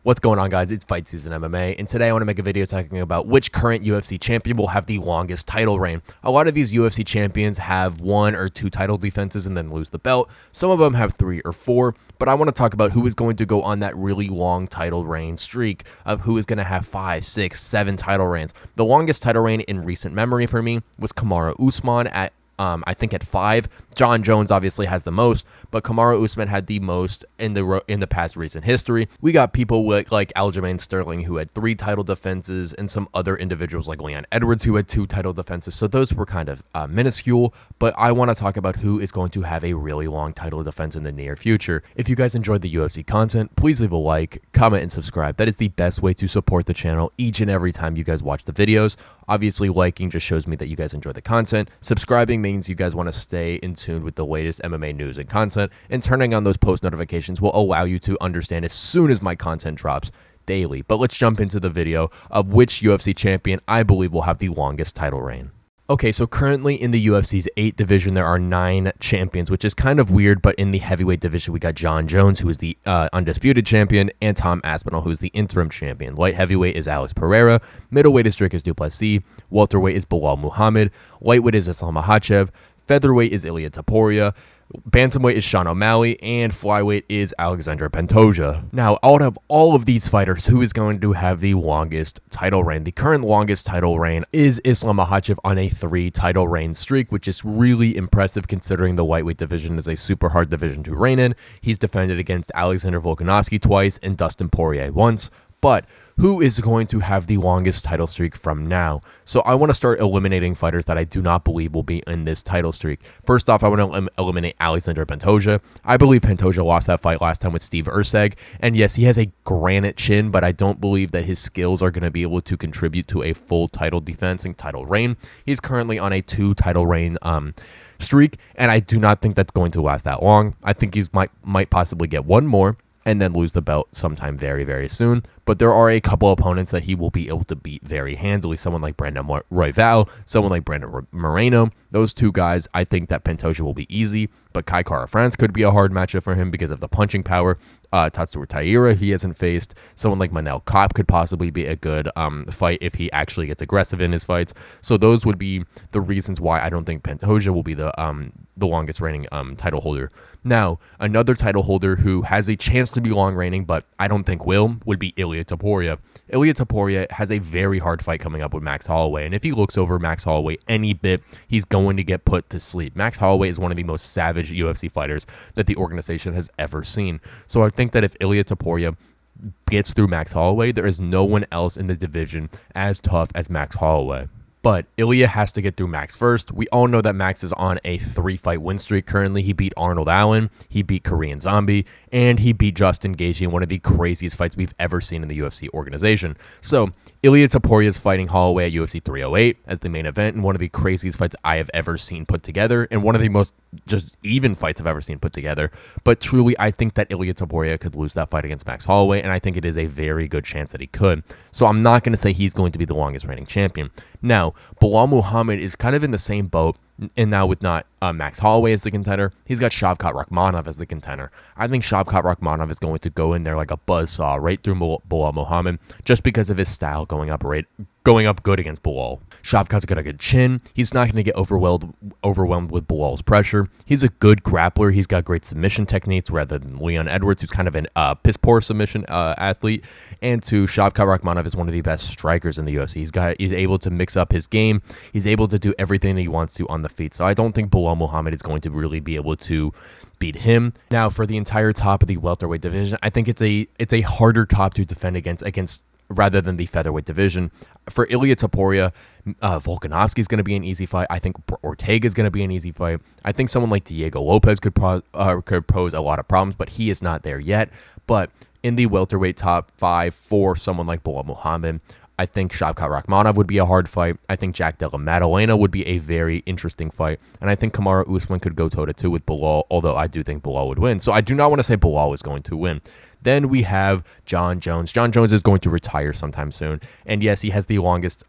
What's going on, guys? It's Fight Season MMA, and today I want to make a video talking about which current UFC champion will have the longest title reign. A lot of these UFC champions have 1 or 2 title defenses and then lose the belt. Some of them have 3 or 4, but I want to talk about who is going to go on that really long title reign streak of who is going to have 5, 6, 7 title reigns. The longest title reign in recent memory for me was Kamaru Usman at I think at 5. John Jones obviously has the most, but Kamaru Usman had the most in the past recent history. We got people like Aljamain Sterling who had 3 title defenses, and some other individuals like Leon Edwards who had 2 title defenses. So those were kind of minuscule, but I want to talk about who is going to have a really long title defense in the near future. If you guys enjoyed the UFC content, please leave a like, comment, and subscribe. That is the best way to support the channel each and every time you guys watch the videos. Obviously, liking just shows me that you guys enjoy the content. Subscribing means you guys want to stay in tune with the latest MMA news and content, and turning on those post notifications will allow you to understand as soon as my content drops daily. But let's jump into the video of which UFC champion I believe will have the longest title reign. Okay, so currently in the UFC's 8 division, there are 9 champions, which is kind of weird, but in the heavyweight division, we got John Jones, who is the undisputed champion, and Tom Aspinall, who is the interim champion. Light heavyweight is Alex Pereira, middleweight is Dricus du Plessis, welterweight is Belal Muhammad, lightweight is Islam Makhachev, featherweight is Ilia Topuria, bantamweight is Sean O'Malley, and flyweight is Alexandre Pantoja. Now, out of all of these fighters, who is going to have the longest title reign? The current longest title reign is Islam Makhachev on a 3 title reign streak, which is really impressive considering the lightweight division is a super hard division to reign in. He's defended against Alexander Volkanovski twice and Dustin Poirier once. But who is going to have the longest title streak from now? So I want to start eliminating fighters that I do not believe will be in this title streak. First off, I want to eliminate Alexander Pantoja. I believe Pantoja lost that fight last time with Steve Erceg. And yes, he has a granite chin, but I don't believe that his skills are going to be able to contribute to a full title defense and title reign. He's currently on a 2 title reign streak, and I do not think that's going to last that long. I think he's might possibly get 1 more and then lose the belt sometime very, very soon. But there are a couple opponents that he will be able to beat very handily. Someone like Brandon Royval, someone like Brandon Moreno. Those 2 guys, I think that Pantoja will be easy. But Kai Kara-France could be a hard matchup for him because of the punching power. Tatsuro Taira, he hasn't faced. Someone like Manel Kape could possibly be a good fight if he actually gets aggressive in his fights. So those would be the reasons why I don't think Pantoja will be the longest reigning title holder. Now, another title holder who has a chance to be long reigning, but I don't think would be Ilia Topuria. Ilia Topuria has a very hard fight coming up with Max Holloway, and if he looks over Max Holloway any bit, he's going to get put to sleep. Max Holloway is one of the most savage UFC fighters that the organization has ever seen. So I think that if Ilia Topuria gets through Max Holloway, there is no one else in the division as tough as Max Holloway. But Ilia has to get through Max first. We all know that Max is on a 3-fight win streak currently. He beat Arnold Allen, he beat Korean Zombie, and he beat Justin Gaethje in one of the craziest fights we've ever seen in the UFC organization. So Ilia Topuria is fighting Holloway at UFC 308 as the main event, and one of the craziest fights I have ever seen put together, and one of the most just even fights I've ever seen put together. But truly, I think that Ilia Topuria could lose that fight against Max Holloway, and I think it is a very good chance that he could. So I'm not going to say he's going to be the longest reigning champion. Now, Belal Muhammad is kind of in the same boat, and now with not Max Holloway as the contender, he's got Shavkat Rakhmonov as the contender. I think Shavkat Rakhmonov is going to go in there like a buzzsaw right through Belal Muhammad just because of his style going up good against Belal. Shavkat's got a good chin. He's not going to get overwhelmed with Belal's pressure. He's a good grappler. He's got great submission techniques rather than Leon Edwards, who's kind of an piss-poor submission athlete. And Shavkat Rakhmonov is one of the best strikers in the UFC. He's able to mix up his game. He's able to do everything he wants to on the feet. So I don't think Belal Muhammad is going to really be able to beat him. Now, for the entire top of the welterweight division, I think it's a harder top to defend against rather than the featherweight division. For Ilia Topuria, Volkanovski is going to be an easy fight. I think Ortega is going to be an easy fight. I think someone like Diego Lopez could pose a lot of problems, but he is not there yet. But in the welterweight top 5 for someone like Belal Muhammad, I think Shavkat Rakhmonov would be a hard fight. I think Jack Della Maddalena would be a very interesting fight. And I think Kamaru Usman could go toe-to-toe with Belal, although I do think Belal would win. So I do not want to say Belal is going to win. Then we have John Jones. John Jones is going to retire sometime soon. And yes, he has the longest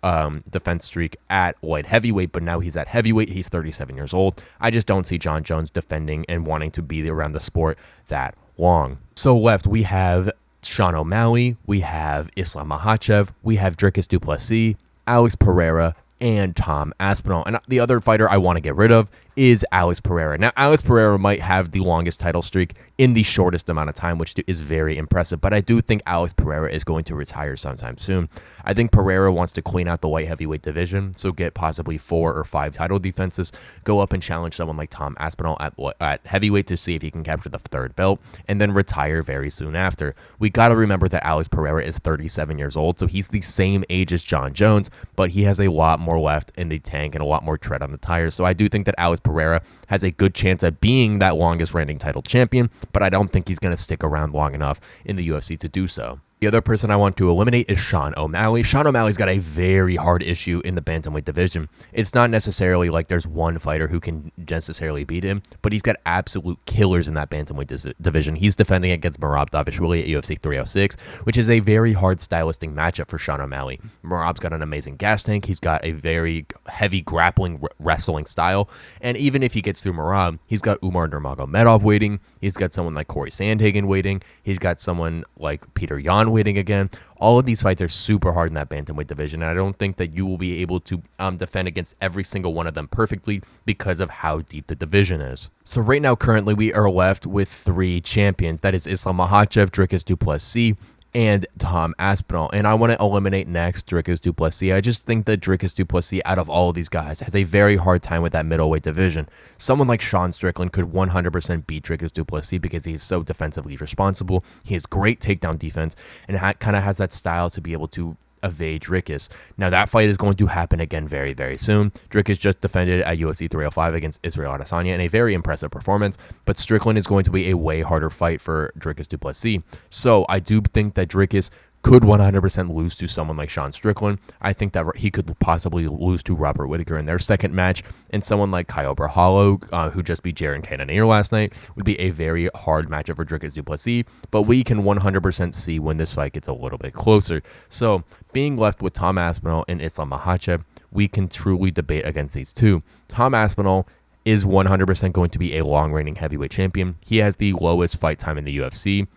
defense streak at light heavyweight, but now he's at heavyweight. He's 37 years old. I just don't see John Jones defending and wanting to be around the sport that long. So left, we have Sean O'Malley, we have Islam Makhachev, we have Dricus du Plessis, Alex Pereira, and Tom Aspinall. And the other fighter I want to get rid of is Alex Pereira. Now, Alex Pereira might have the longest title streak in the shortest amount of time, which is very impressive, but I do think Alex Pereira is going to retire sometime soon. I think Pereira wants to clean out the light heavyweight division, so get possibly 4 or 5 title defenses, go up and challenge someone like Tom Aspinall at heavyweight to see if he can capture the 3rd belt, and then retire very soon after. We got to remember that Alex Pereira is 37 years old, so he's the same age as John Jones, but he has a lot more left in the tank and a lot more tread on the tires. So I do think that Alex Pereira has a good chance at being that longest reigning title champion, but I don't think he's going to stick around long enough in the UFC to do so. The other person I want to eliminate is Sean O'Malley. Sean O'Malley's got a very hard issue in the bantamweight division. It's not necessarily like there's one fighter who can necessarily beat him, but he's got absolute killers in that bantamweight division. He's defending against Merab Dvalishvili at UFC 306, which is a very hard stylistic matchup for Sean O'Malley. Merab's got an amazing gas tank. He's got a very heavy grappling wrestling style, and even if he gets through Merab, he's got Umar Nurmagomedov waiting. He's got someone like Corey Sandhagen waiting. He's got someone like Peter Yan waiting again. All of these fights are super hard in that bantamweight division, and I don't think that you will be able to defend against every single one of them perfectly because of how deep the division is. So right now, currently, we are left with 3 champions. That is Islam Makhachev, Dricus du Plessis, and Tom Aspinall. And I want to eliminate next Dricus du Plessis. I just think that Dricus du Plessis, out of all of these guys, has a very hard time with that middleweight division. Someone like Sean Strickland could 100% beat Dricus du Plessis because he's so defensively responsible. He has great takedown defense and kind of has that style to be able to evade Dricus. Now that fight is going to happen again very, very soon. Dricus just defended at UFC 305 against Israel Adesanya in a very impressive performance, but Strickland is going to be a way harder fight for Dricus du Plessis. So I do think that Dricus could 100% lose to someone like Sean Strickland. I think that he could possibly lose to Robert Whittaker in their second match, and someone like Kyle Berhalo, who just beat Jaron Cannonier last night, would be a very hard matchup for Dricus du Plessis, but we can 100% see when this fight gets a little bit closer. So being left with Tom Aspinall and Islam Makhachev, we can truly debate against these two. Tom Aspinall is 100% going to be a long-reigning heavyweight champion. He has the lowest fight time in the UFC.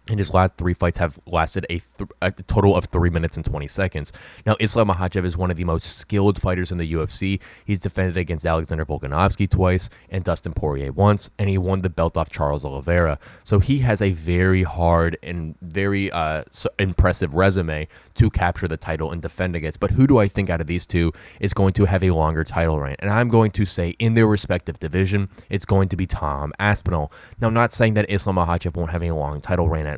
And his last 3 fights have lasted a total of 3 minutes and 20 seconds. Now, Islam Makhachev is one of the most skilled fighters in the UFC. He's defended against Alexander Volkanovski twice and Dustin Poirier once, and he won the belt off Charles Oliveira. So he has a very hard and very impressive resume to capture the title and defend against. But who do I think out of these two is going to have a longer title reign? And I'm going to say in their respective division, it's going to be Tom Aspinall. Now, I'm not saying that Islam Makhachev won't have a long title reign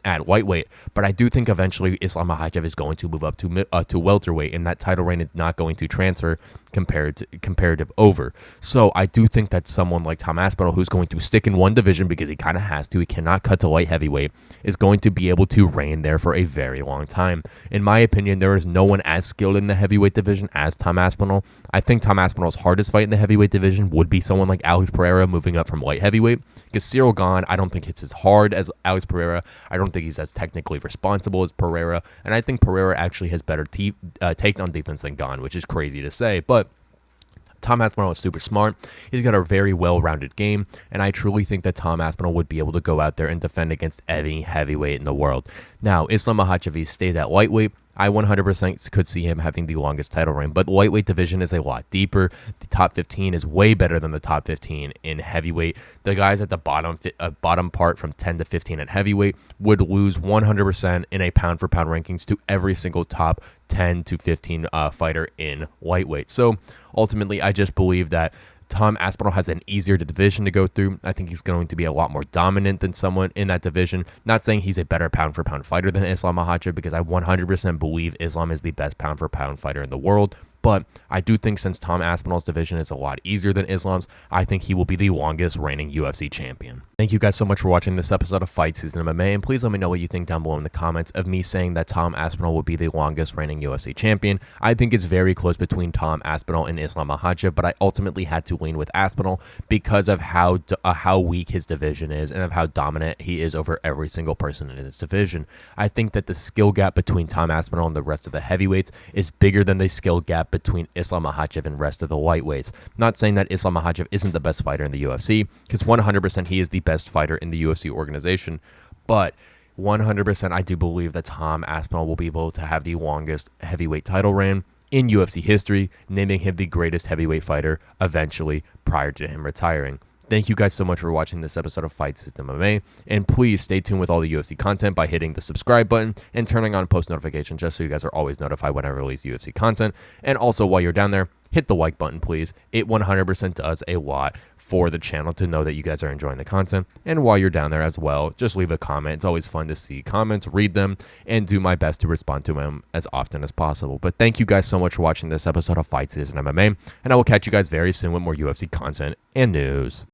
at lightweight, but I do think eventually Islam Makhachev is going to move up to welterweight, and that title reign is not going to transfer comparative over. So I do think that someone like Tom Aspinall, who's going to stick in one division because he kind of has to, he cannot cut to light heavyweight, is going to be able to reign there for a very long time. In my opinion, there is no one as skilled in the heavyweight division as Tom Aspinall. I think Tom Aspinall's hardest fight in the heavyweight division would be someone like Alex Pereira moving up from light heavyweight, because Cyril Gane, I don't think hits as hard as Alex Pereira. I don't think he's as technically responsible as Pereira, and I think Pereira actually has better takedown defense than Gane, which is crazy to say, but Tom Aspinall is super smart. He's got a very well-rounded game, and I truly think that Tom Aspinall would be able to go out there and defend against any heavyweight in the world. Now, Islam Makhachev, if he stays at lightweight, I 100% could see him having the longest title reign, but the lightweight division is a lot deeper. The top 15 is way better than the top 15 in heavyweight. The guys at the bottom part from 10 to 15 at heavyweight would lose 100% in a pound-for-pound rankings to every single top 10 to 15 fighter in lightweight. So ultimately, I just believe that Tom Aspinall has an easier division to go through. I think he's going to be a lot more dominant than someone in that division. Not saying he's a better pound-for-pound fighter than Islam Makhachev, because I 100% believe Islam is the best pound-for-pound fighter in the world. But I do think since Tom Aspinall's division is a lot easier than Islam's, I think he will be the longest reigning UFC champion. Thank you guys so much for watching this episode of Fight Season MMA, and please let me know what you think down below in the comments of me saying that Tom Aspinall will be the longest reigning UFC champion. I think it's very close between Tom Aspinall and Islam Makhachev, but I ultimately had to lean with Aspinall because of how weak his division is and of how dominant he is over every single person in his division. I think that the skill gap between Tom Aspinall and the rest of the heavyweights is bigger than the skill gap between Islam Makhachev and rest of the lightweights. Not saying that Islam Makhachev isn't the best fighter in the UFC, because 100% he is the best fighter in the UFC organization, but 100%, I do believe that Tom Aspinall will be able to have the longest heavyweight title reign in UFC history, naming him the greatest heavyweight fighter eventually prior to him retiring. Thank you guys so much for watching this episode of Fight System MMA, and please stay tuned with all the UFC content by hitting the subscribe button and turning on post notifications just so you guys are always notified when I release UFC content. And also, while you're down there, hit the like button, please. It 100% does a lot for the channel to know that you guys are enjoying the content. And while you're down there as well, just leave a comment. It's always fun to see comments, read them, and do my best to respond to them as often as possible. But thank you guys so much for watching this episode of Fight Season MMA, and I will catch you guys very soon with more UFC content and news.